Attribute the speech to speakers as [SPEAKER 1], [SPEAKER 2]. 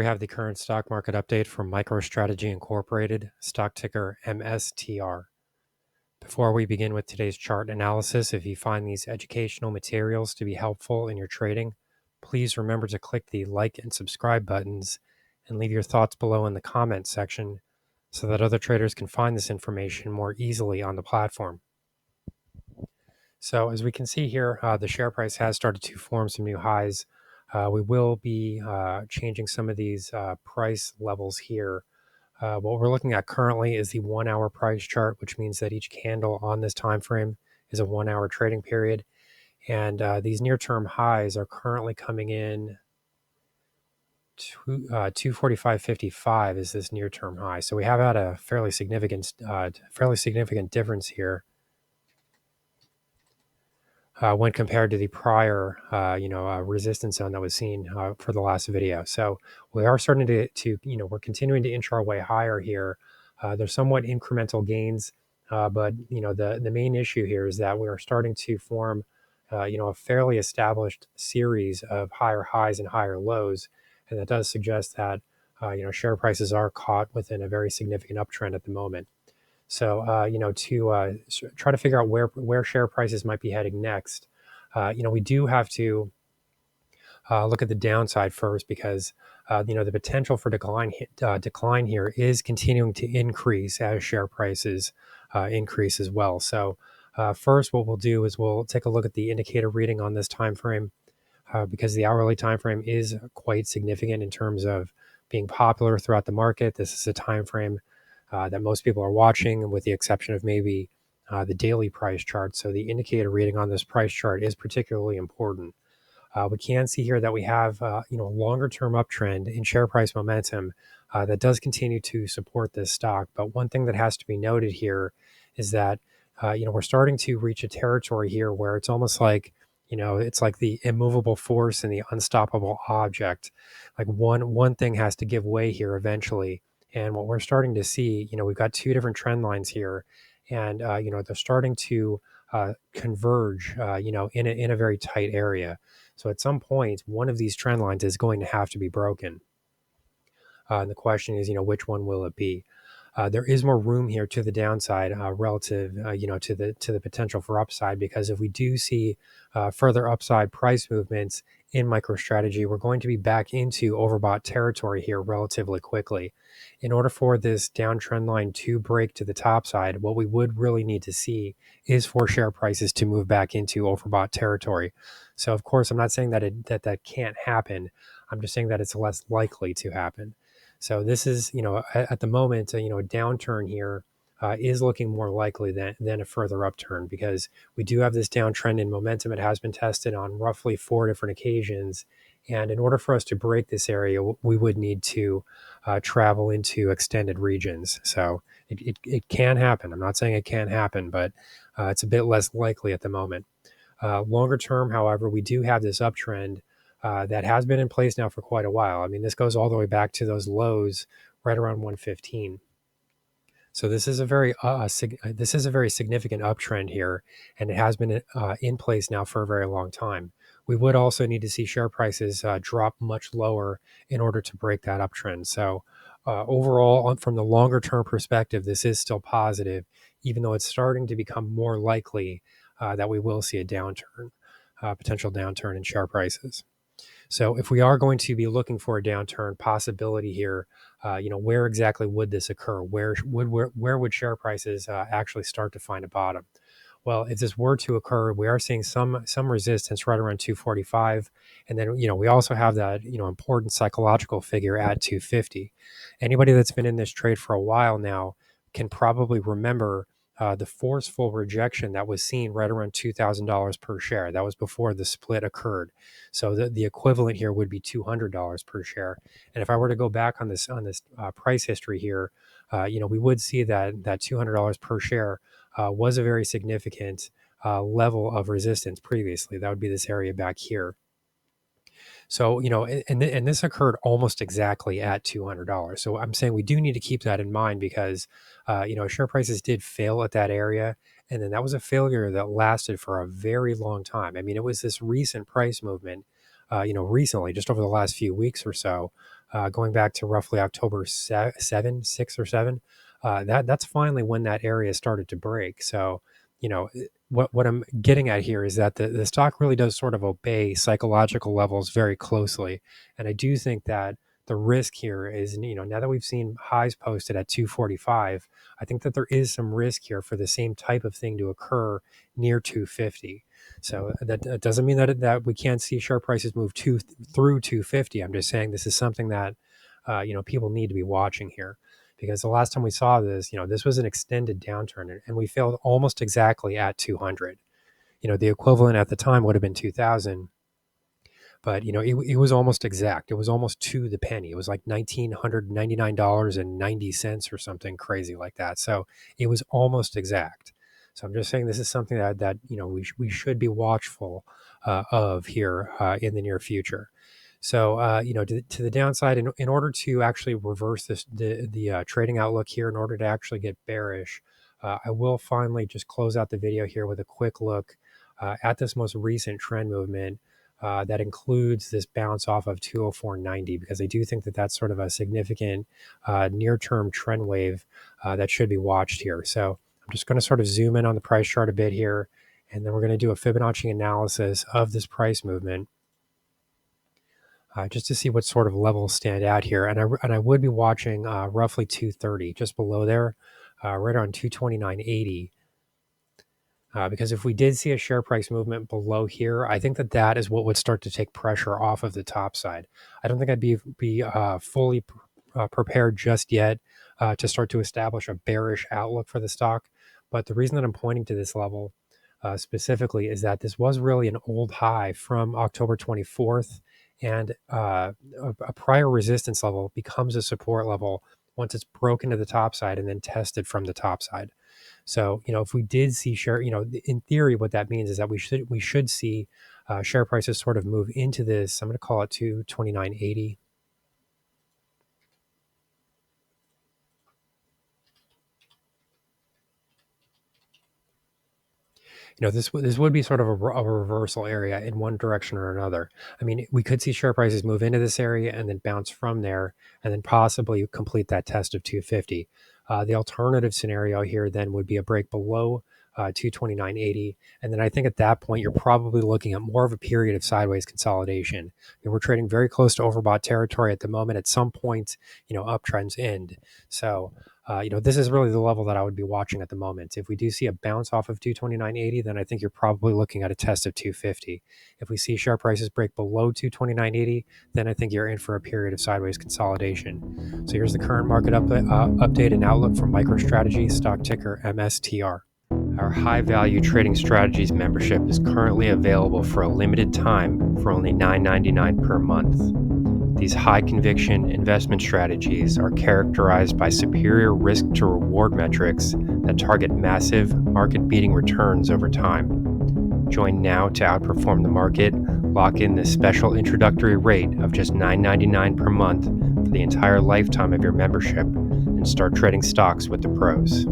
[SPEAKER 1] have the current stock market update from MicroStrategy Incorporated, stock ticker MSTR. Before we begin with today's chart analysis, if you find these educational materials to be helpful in your trading, please remember to click the like and subscribe buttons and leave your thoughts below in the comments section so that other traders can find this information more easily on the platform. So as we can see here, the share price has started to form some new highs. We will be changing some of these price levels here. What we're looking at currently is the 1 hour price chart, which means that each candle on this time frame is a 1 hour trading period. And these near-term highs are currently coming in 245.55 is this near-term high. So we have had a fairly significant difference here. When compared to the prior, resistance zone that was seen for the last video. So we are starting to we're continuing to inch our way higher here. There's somewhat incremental gains, but the main issue here is that we are starting to form, a fairly established series of higher highs and higher lows, and that does suggest that share prices are caught within a very significant uptrend at the moment. So, to try to figure out where share prices might be heading next, we do have to look at the downside first because, the potential for decline here is continuing to increase as share prices increase as well. So, first, what we'll do is we'll take a look at the indicator reading on this time frame because the hourly time frame is quite significant in terms of being popular throughout the market. This is a time frame that most people are watching, with the exception of maybe the daily price chart. So the indicator reading on this price chart is particularly important. We can see here that we have a longer-term uptrend in share price momentum that does continue to support this stock. But one thing that has to be noted here is that we're starting to reach a territory here where it's almost like it's like the immovable force and the unstoppable object. Like one thing has to give way here eventually. And what we're starting to see, we've got two different trend lines here, and they're starting to converge, in a very tight area. So at some point, one of these trend lines is going to have to be broken. And the question is, which one will it be? There is more room here to the downside relative, to the potential for upside, because if we do see further upside price movements in MicroStrategy, we're going to be back into overbought territory here relatively quickly. In order for this downtrend line to break to the top side, what we would really need to see is for share prices to move back into overbought territory. So, of course, I'm not saying that can't happen. I'm just saying that it's less likely to happen. So this is, at the moment, a downturn here is looking more likely than a further upturn, because we do have this downtrend in momentum. It has been tested on roughly 4 different occasions. And in order for us to break this area, we would need to travel into extended regions. So it can happen. I'm not saying it can't happen, but it's a bit less likely at the moment. Longer term, however, we do have this uptrend that has been in place now for quite a while. I mean, this goes all the way back to those lows right around 115. So this is a very significant uptrend here, and it has been in place now for a very long time. We would also need to see share prices drop much lower in order to break that uptrend. So overall, from the longer term perspective, this is still positive, even though it's starting to become more likely that we will see a downturn, potential downturn in share prices. So if we are going to be looking for a downturn possibility here, where exactly would this occur? Where would share prices actually start to find a bottom? Well, if this were to occur, we are seeing some resistance right around 245, and then we also have that important psychological figure at 250. Anybody that's been in this trade for a while now can probably remember the forceful rejection that was seen right around $2,000 per share. That was before the split occurred. So the equivalent here would be $200 per share. And if I were to go back on this price history here, we would see that $200 per share was a very significant level of resistance previously. That would be this area back here. So, and this occurred almost exactly at $200. So I'm saying we do need to keep that in mind because, share prices did fail at that area. And then that was a failure that lasted for a very long time. I mean, it was this recent price movement, recently, just over the last few weeks or so, going back to roughly October 6 or 7. That's finally when that area started to break. So, what I'm getting at here is that the stock really does sort of obey psychological levels very closely. And I do think that the risk here is, now that we've seen highs posted at 245, I think that there is some risk here for the same type of thing to occur near 250. So that doesn't mean that we can't see share prices move through 250. I'm just saying this is something that people need to be watching here, because the last time we saw this, this was an extended downturn, and we failed almost exactly at 200. The equivalent at the time would have been 2000, but it was almost exact. It was almost to the penny. It was like $1,999.90 or something crazy like that. So it was almost exact. So I'm just saying this is something that we should be watchful of here in the near future. So to the downside, in order to actually reverse the trading outlook here, in order to actually get bearish, I will finally just close out the video here with a quick look at this most recent trend movement. That includes this bounce off of 204.90, because I do think that that's sort of a significant near-term trend wave that should be watched here. So I'm just going to sort of zoom in on the price chart a bit here, and then we're going to do a Fibonacci analysis of this price movement just to see what sort of levels stand out here. And I would be watching roughly 230, just below there, right around 229.80. Because if we did see a share price movement below here, I think that is what would start to take pressure off of the top side. I don't think I'd be fully prepared just yet to start to establish a bearish outlook for the stock. But the reason that I'm pointing to this level specifically is that this was really an old high from October 24th, and a prior resistance level becomes a support level once it's broken to the top side and then tested from the top side. So, if we did see share, in theory, what that means is that we should see share prices sort of move into this. I'm going to call it 229.80. This would be sort of a reversal area in one direction or another. I mean, we could see share prices move into this area and then bounce from there, and then possibly complete that test of 250. The alternative scenario here then would be a break below 229.80, and then I think at that point you're probably looking at more of a period of sideways consolidation. We're trading very close to overbought territory at the moment. At some point, uptrends end. So this is really the level that I would be watching at the moment. If we do see a bounce off of 229.80, then I think you're probably looking at a test of 250. If we see share prices break below 229.80, then I think you're in for a period of sideways consolidation. So here's the current market update and outlook from MicroStrategy, stock ticker MSTR. Our high value trading strategies membership is currently available for a limited time for only $9.99 per month. These high conviction investment strategies are characterized by superior risk to reward metrics that target massive market beating returns over time. Join now to outperform the market, lock in this special introductory rate of just $9.99 per month for the entire lifetime of your membership, and start trading stocks with the pros.